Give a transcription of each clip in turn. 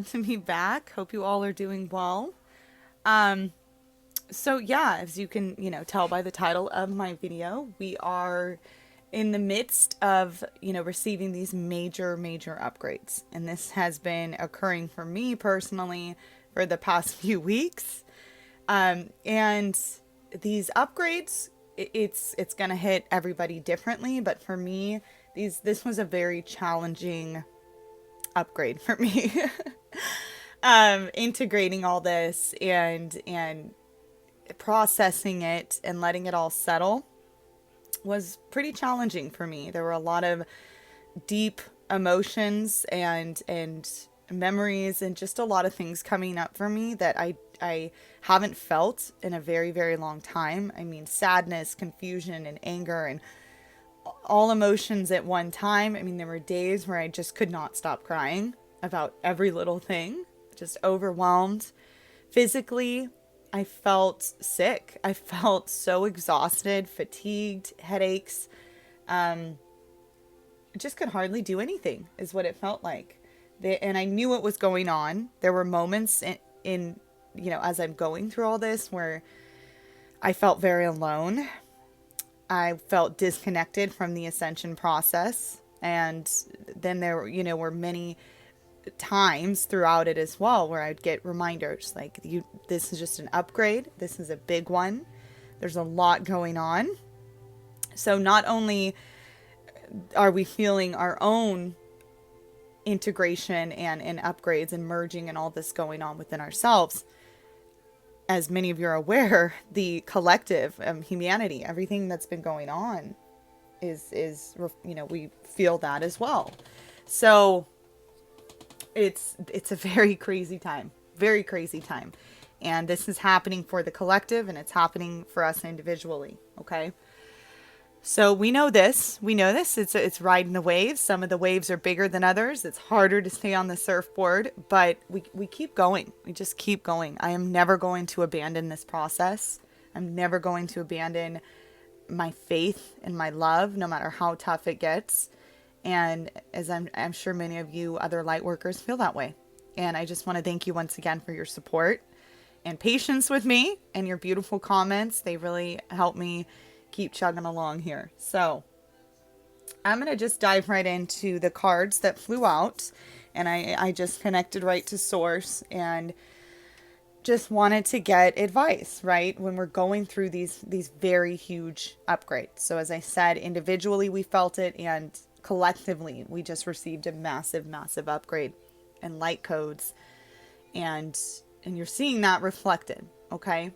glad to be back. Hope you all are doing well. So yeah, as you can, tell by the title of my video, we are in the midst of, receiving these major, major upgrades. And this has been occurring for me personally for the past few weeks. And these upgrades, it's going to hit everybody differently. But for me, this was a very challenging upgrade for me. Integrating all this and processing it and letting it all settle was pretty challenging for me. There were a lot of deep emotions and memories and just a lot of things coming up for me that I haven't felt in a very, very long time. I mean, sadness, confusion, and anger, and all emotions at one time. I mean, there were days where I just could not stop crying about every little thing, just overwhelmed. Physically, I felt sick. I felt so exhausted, fatigued, headaches. Just could hardly do anything is what it felt like. And I knew what was going on. There were moments in as I'm going through all this where I felt very alone. I felt disconnected from the ascension process. And then there, were many times throughout it as well where I'd get reminders like, this is just an upgrade. This is a big one. There's a lot going on. So not only are we feeling our own integration and upgrades and merging and all this going on within ourselves, as many of you are aware, the collective humanity, everything that's been going on is we feel that as well. So it's a very crazy time, and this is happening for the collective and it's happening for us individually. Okay, so we know this. It's riding the waves. Some of the waves are bigger than others. It's harder to stay on the surfboard, but we keep going. We just keep going. I am never going to abandon this process. I'm never going to abandon my faith and my love, no matter how tough it gets. And as I'm sure many of you other light workers feel that way. And I just want to thank you once again for your support and patience with me and your beautiful comments. They really help me keep chugging along here. So I'm going to just dive right into the cards that flew out. And I just connected right to source and just wanted to get advice, right? When we're going through these very huge upgrades. So as I said, individually we felt it, and collectively we just received a massive, massive upgrade and light codes. And you're seeing that reflected, okay?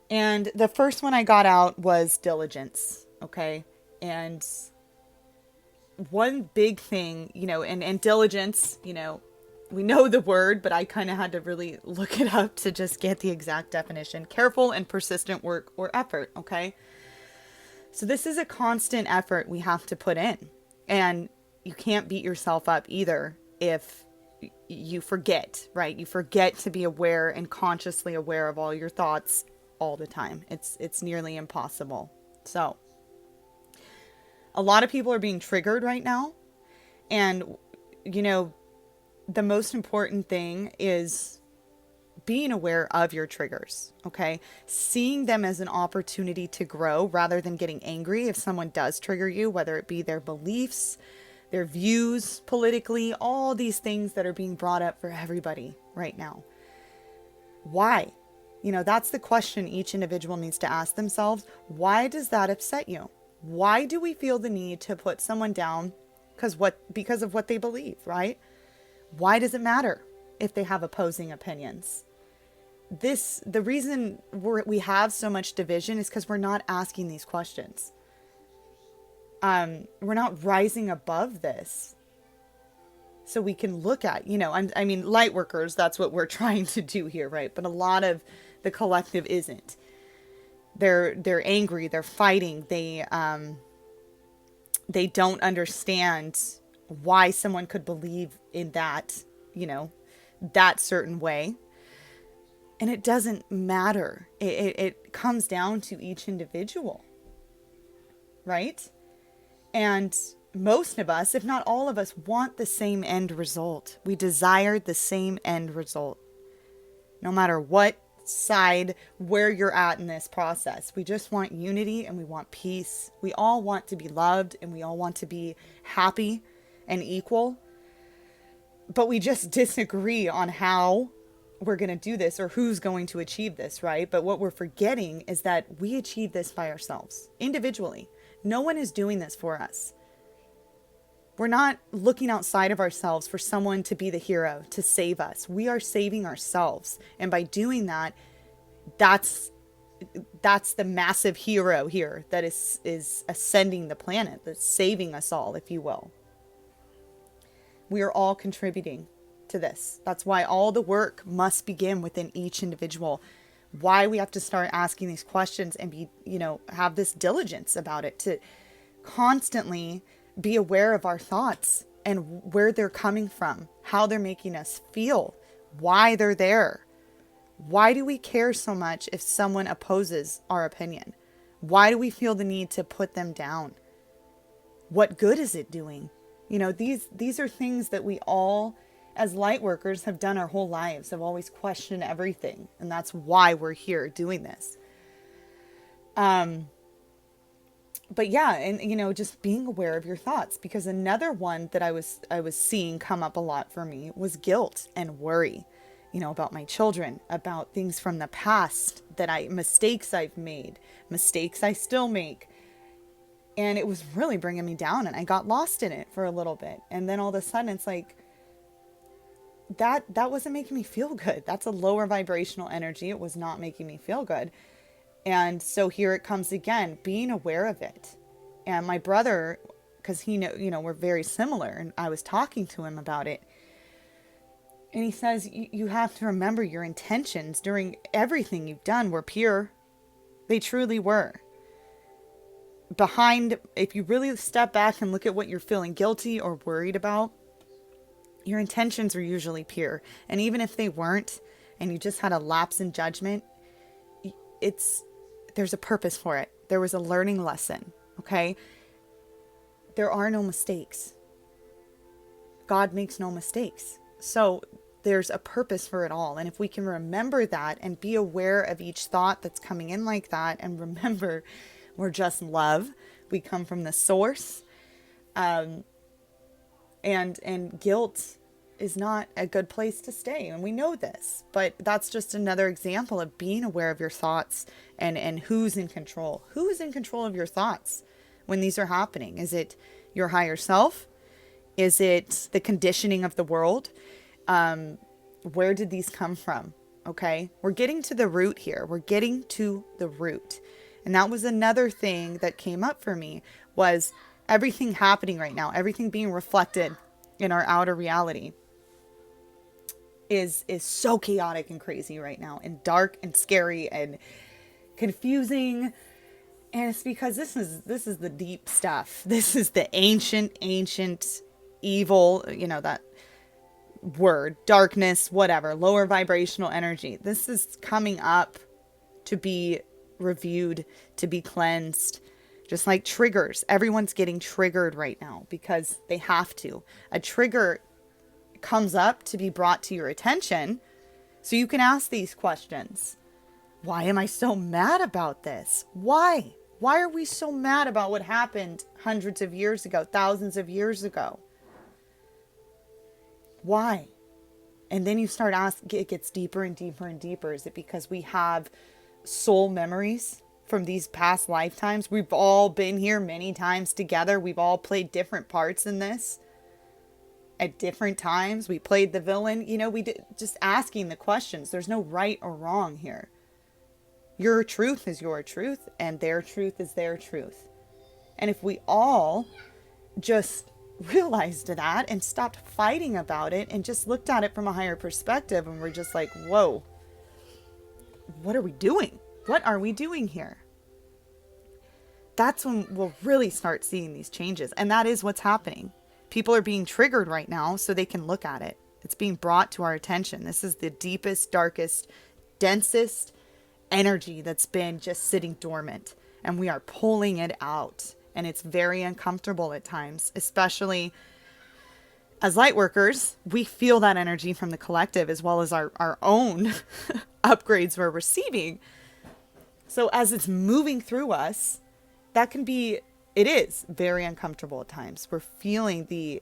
And the first one I got out was Diligence, okay? And one big thing, and diligence, we know the word, but I kind of had to really look it up to just get the exact definition. Careful and persistent work or effort, okay? So this is a constant effort we have to put in. And you can't beat yourself up either if you forget, right? You forget to be aware and consciously aware of all your thoughts all the time. It's nearly impossible. So a lot of people are being triggered right now. And, the most important thing is being aware of your triggers, okay? Seeing them as an opportunity to grow rather than getting angry if someone does trigger you, whether it be their beliefs, their views politically, all these things that are being brought up for everybody right now. Why? That's the question each individual needs to ask themselves. Why does that upset you? Why do we feel the need to put someone down because of what they believe, right? Why does it matter if they have opposing opinions? The reason we have so much division is because we're not asking these questions. We're not rising above this. So we can look at, light workers, that's what we're trying to do here, right? But a lot of the collective isn't. They're angry, they're fighting, they don't understand why someone could believe in that, that certain way. And it doesn't matter. It comes down to each individual, right? And most of us, if not all of us, want the same end result. We desire the same end result. No matter what side, where you're at in this process. We just want unity and we want peace. We all want to be loved and we all want to be happy and equal. But we just disagree on how we're going to do this or who's going to achieve this, right? But what we're forgetting is that we achieve this by ourselves, individually. No one is doing this for us. We're not looking outside of ourselves for someone to be the hero, to save us. We are saving ourselves. And by doing that, that's the massive hero here that is ascending the planet, that's saving us all, if you will. We are all contributing to this. That's why all the work must begin within each individual. Why we have to start asking these questions and be, have this diligence about it, to constantly be aware of our thoughts and where they're coming from, how they're making us feel, why they're there. Why do we care so much if someone opposes our opinion? Why do we feel the need to put them down? What good is it doing? These are things that we all, as light workers, have done our whole lives, have always questioned everything. And that's why we're here doing this. But yeah, and just being aware of your thoughts, because another one that I was seeing come up a lot for me was guilt and worry, about my children, about things from the past mistakes I've made, mistakes I still make. And it was really bringing me down, and I got lost in it for a little bit. And then all of a sudden it's like, that wasn't making me feel good. That's a lower vibrational energy. It was not making me feel good. And so here it comes again, being aware of it. And my brother, because he we're very similar, and I was talking to him about it. And he says, you have to remember your intentions during everything you've done were pure. They truly were. If you really step back and look at what you're feeling guilty or worried about, your intentions are usually pure. And even if they weren't, and you just had a lapse in judgment, there's a purpose for it. There was a learning lesson, okay? There are no mistakes. God makes no mistakes. So there's a purpose for it all. And if we can remember that and be aware of each thought that's coming in like that, and remember we're just love. We come from the source. And guilt is not a good place to stay. And we know this, but that's just another example of being aware of your thoughts and who's in control. Who is in control of your thoughts when these are happening? Is it your higher self? Is it the conditioning of the world? Where did these come from? Okay. We're getting to the root here. We're getting to the root. And that was another thing that came up for me, was everything happening right now, everything being reflected in our outer reality is so chaotic and crazy right now, and dark and scary and confusing. And it's because this is the deep stuff. This is the ancient evil, that word, darkness, whatever, lower vibrational energy. This is coming up to be reviewed, to be cleansed. Just like triggers. Everyone's getting triggered right now because they have to. A trigger comes up to be brought to your attention so you can ask these questions. Why am I so mad about this? Why? Why are we so mad about what happened hundreds of years ago, thousands of years ago? Why? And then you start asking, it gets deeper and deeper and deeper. Is it because we have soul memories from these past lifetimes? We've all been here many times together. We've all played different parts in this at different times. We played the villain. Just asking the questions. There's no right or wrong here. Your truth is your truth, and their truth is their truth. And if we all just realized that and stopped fighting about it and just looked at it from a higher perspective, and we're just like, whoa, what are we doing? What are we doing here? That's when we'll really start seeing these changes. And that is what's happening. People are being triggered right now so they can look at it. It's being brought to our attention. This is the deepest, darkest, densest energy that's been just sitting dormant. And we are pulling it out. And it's very uncomfortable at times, especially as light workers. We feel that energy from the collective as well as our own upgrades we're receiving. So as it's moving through us, it is very uncomfortable at times. We're feeling the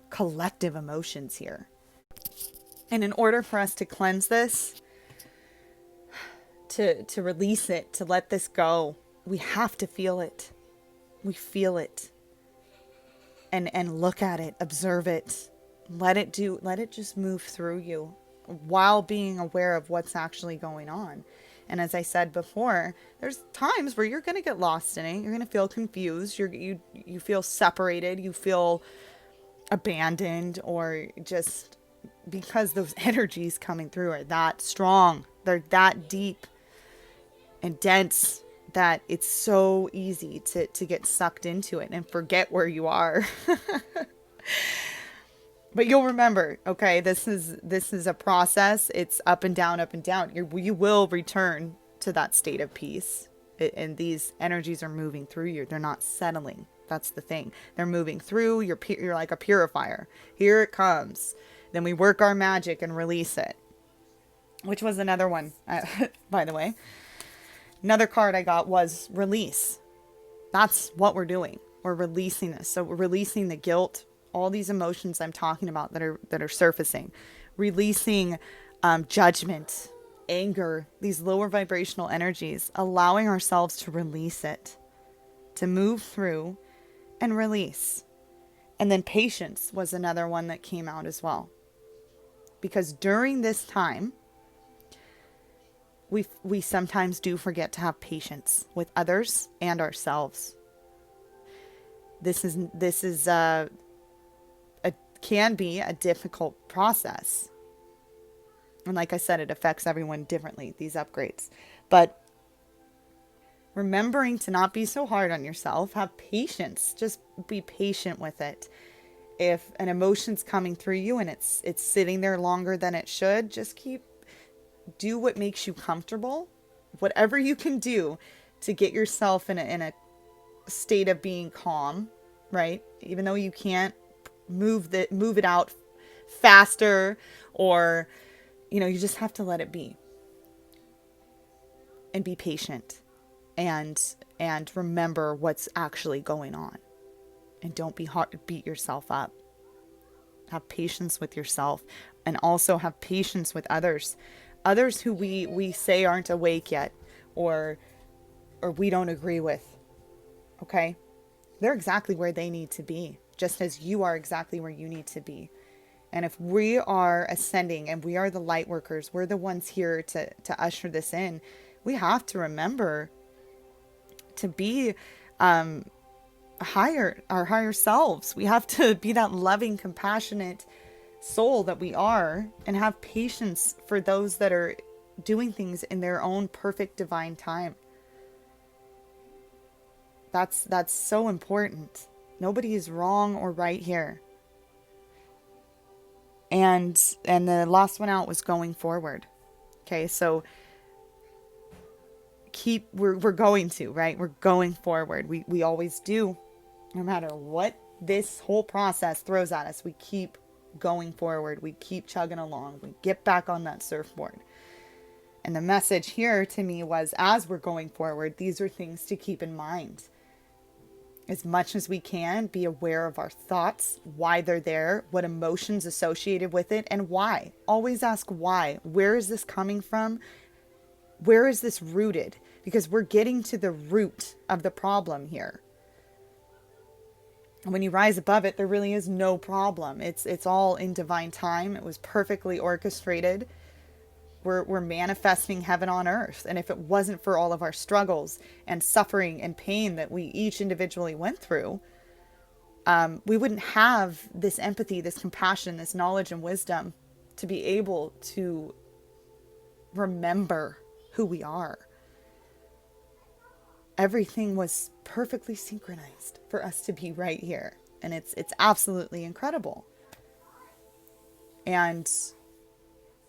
collective emotions here. And in order for us to cleanse this, to release it, to let this go, we have to feel it. We feel it. And look at it, observe it. Let it just move through you while being aware of what's actually going on. And as I said before, there's times where you're going to get lost in it. You're going to feel confused. You feel separated. You feel abandoned, or just because those energies coming through are that strong. They're that deep and dense that it's so easy to get sucked into it and forget where you are. But you'll remember, okay, this is a process. It's up and down, up and down. You will return to that state of peace. And these energies are moving through you. They're not settling. That's the thing. They're moving through. You're like a purifier. Here it comes. Then we work our magic and release it. Which was another one, by the way. Another card I got was release. That's what we're doing. We're releasing this. So we're releasing the guilt, all these emotions I'm talking about that are surfacing, releasing judgment, anger, these lower vibrational energies, allowing ourselves to release it, to move through and release. And then patience was another one that came out as well. Because during this time, we sometimes do forget to have patience with others and ourselves. This can be a difficult process. And like I said, it affects everyone differently, these upgrades. But remembering to not be so hard on yourself, have patience, just be patient with it. If an emotion's coming through you and it's sitting there longer than it should, just do what makes you comfortable. Whatever you can do to get yourself in a state of being calm, right? Even though you can't move it out faster, or you just have to let it be and be patient and remember what's actually going on, and don't be hard to beat yourself up. Have patience with yourself, and also have patience with others who we say aren't awake yet, or we don't agree with. Okay? They're exactly where they need to be, just as you are exactly where you need to be. And if we are ascending and we are the light workers, we're the ones here to usher this in. We have to remember to be our higher selves. We have to be that loving, compassionate soul that we are, and have patience for those that are doing things in their own perfect divine time. That's so important. Nobody is wrong or right here. And the last one out was going forward. Okay, so we're going to, right? We're going forward. We always do. No matter what this whole process throws at us, we keep going forward. We keep chugging along. We get back on that surfboard. And the message here to me was, as we're going forward, these are things to keep in mind. As much as we can, be aware of our thoughts, why they're there, what emotions associated with it, and why. Always ask why. Where is this coming from? Where is this rooted? Because we're getting to the root of the problem here. And when you rise above it, there really is no problem. It's all in divine time. It was perfectly orchestrated. We're manifesting heaven on earth. And if it wasn't for all of our struggles and suffering and pain that we each individually went through, we wouldn't have this empathy, this compassion, this knowledge and wisdom to be able to remember who we are. Everything was perfectly synchronized for us to be right here. And it's absolutely incredible. And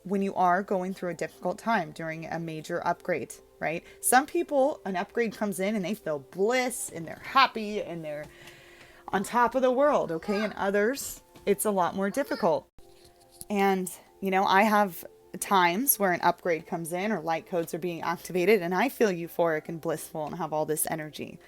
when you are going through a difficult time during a major upgrade, right? Some people, an upgrade comes in and they feel bliss and they're happy and they're on top of the world, okay? And others, it's a lot more difficult. And, you know, I have times where an upgrade comes in or light codes are being activated and I feel euphoric and blissful and have all this energy.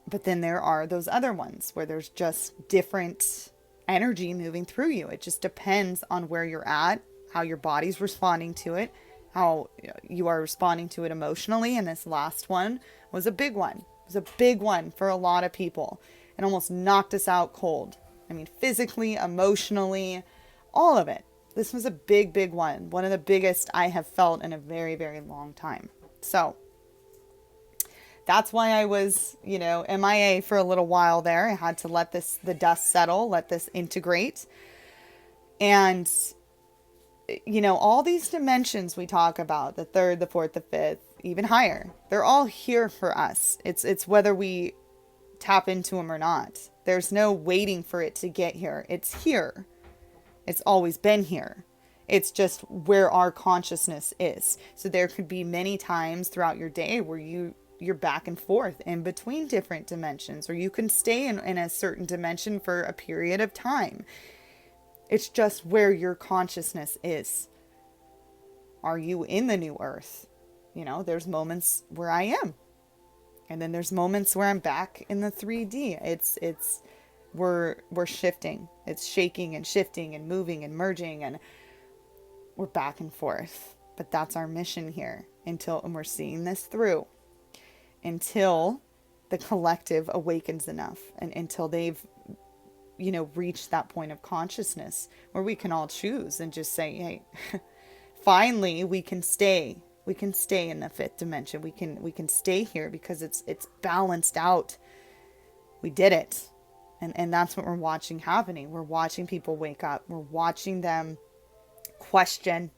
But then there are those other ones where there's just different energy moving through you. It just depends on where you're at, how your body's responding to it, how you are responding to it emotionally. And this last one was a big one. It was a big one for a lot of people. It almost knocked us out cold. I mean, physically, emotionally, all of it. This was a big, big one. One of the biggest I have felt in a very, very long time. So that's why I was, you know, MIA for a little while there. I had to let the dust settle, let this integrate. And, you know, all these dimensions we talk about, the third, the fourth, the fifth, even higher, they're all here for us. It's whether we tap into them or not. There's no waiting for it to get here. It's here. It's always been here. It's just where our consciousness is. So there could be many times throughout your day where you're back and forth in between different dimensions, or you can stay in a certain dimension for a period of time. It's just where your consciousness is. Are you in the new earth? You know, there's moments where I am. And then there's moments where I'm back in the 3D. We're shifting. It's shaking and shifting and moving and merging, and we're back and forth. But that's our mission here and we're seeing this through until the collective awakens enough, and until they've, you know, reached that point of consciousness where we can all choose and just say, hey, finally we can stay. We can stay in the fifth dimension. We can stay here because it's balanced out. We did it. And that's what we're watching happening. We're watching people wake up. We're watching them question,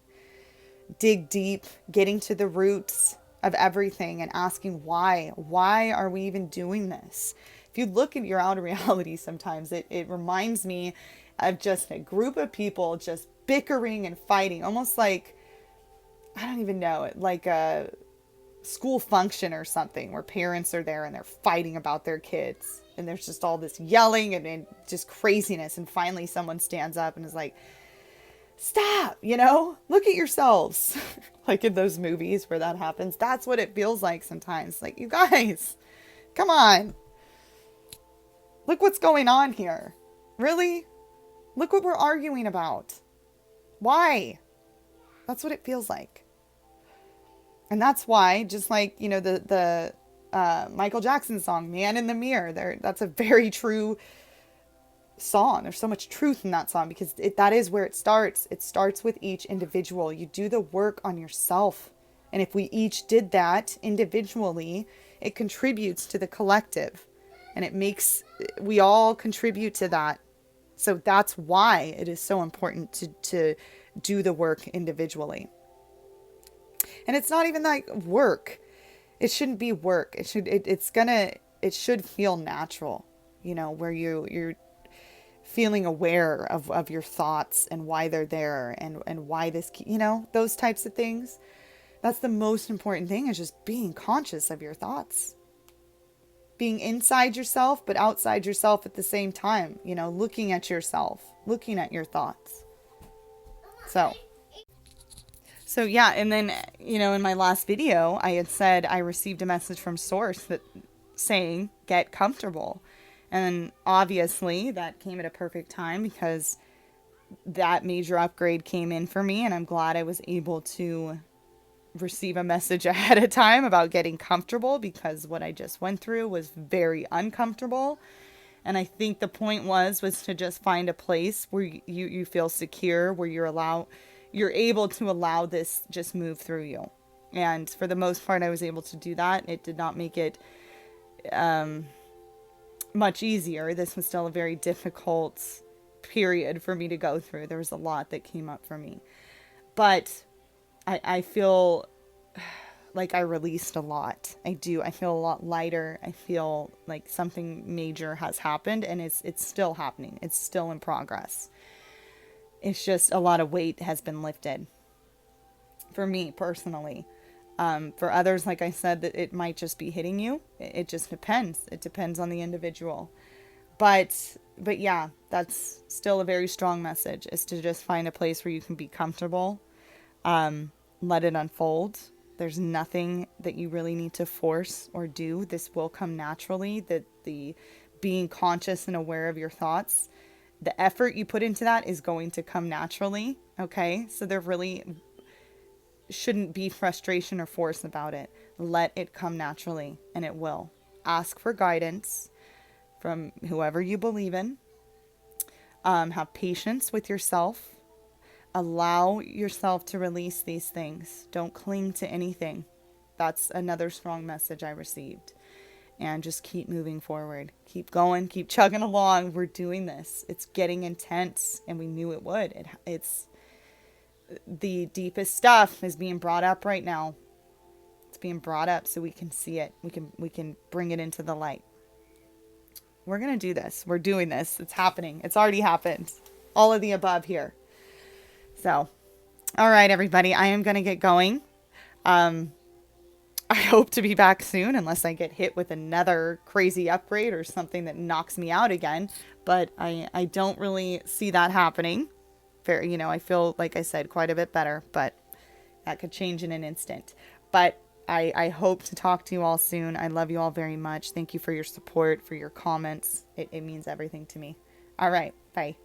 dig deep, getting to the roots of everything and asking why. Why are we even doing this? If you look at your outer reality sometimes, it reminds me of just a group of people just bickering and fighting, almost like, I don't even know, like a school function or something where parents are there and they're fighting about their kids. And there's just all this yelling and just craziness. And finally someone stands up and is like, stop, you know, look at yourselves. Like in those movies where that happens. That's what it feels like sometimes. Like, you guys, come on. Look what's going on here. Really? Look what we're arguing about. Why? That's what it feels like. And that's why, just like, you know, the Michael Jackson song, Man in the Mirror, that's a very true song. There's so much truth in that song because that is where it starts. It starts with each individual. You do the work on yourself. And if we each did that individually, it contributes to the collective. And we all contribute to that. So that's why it is so important to do the work individually. And it's not even like work. It shouldn't be work. It should feel natural, you know, where you're feeling aware of your thoughts and why they're there and why this, you know, those types of things. That's the most important thing, is just being conscious of your thoughts. Being inside yourself, but outside yourself at the same time, you know, looking at yourself, looking at your thoughts. So yeah, and then, you know, in my last video, I had said I received a message from Source saying, get comfortable. And obviously that came at a perfect time because that major upgrade came in for me, and I'm glad I was able to receive a message ahead of time about getting comfortable, because what I just went through was very uncomfortable. And I think the point was to just find a place where you feel secure, where you're able to allow this just move through you. And for the most part, I was able to do that. It did not make it much easier. This was still a very difficult period for me to go through. There was a lot that came up for me. But I feel like I released a lot. I do. I feel a lot lighter. I feel like something major has happened, and it's still happening. It's still in progress. It's just a lot of weight has been lifted for me personally. For others, like I said, that it might just be hitting you. It just depends. It depends on the individual. But yeah, that's still a very strong message, is to just find a place where you can be comfortable. Let it unfold. There's nothing that you really need to force or do. This will come naturally. That the being conscious and aware of your thoughts, the effort you put into that is going to come naturally. Okay. So there really shouldn't be frustration or force about it. Let it come naturally, and it will. Ask for guidance from whoever you believe in. Have patience with yourself. Allow yourself to release these things. Don't cling to anything. That's another strong message I received. And just keep moving forward. Keep going. Keep chugging along. We're doing this. It's getting intense, and we knew it would. It's the deepest stuff is being brought up right now. It's being brought up so we can see it. We can bring it into the light. We're going to do this. We're doing this. It's happening. It's already happened. All of the above here. So, all right, everybody, I am going to get going. I hope to be back soon, unless I get hit with another crazy upgrade or something that knocks me out again. But I don't really see that happening. I feel, like I said, quite a bit better, but that could change in an instant. But I hope to talk to you all soon. I love you all very much. Thank you for your support, for your comments. It means everything to me. All right. Bye.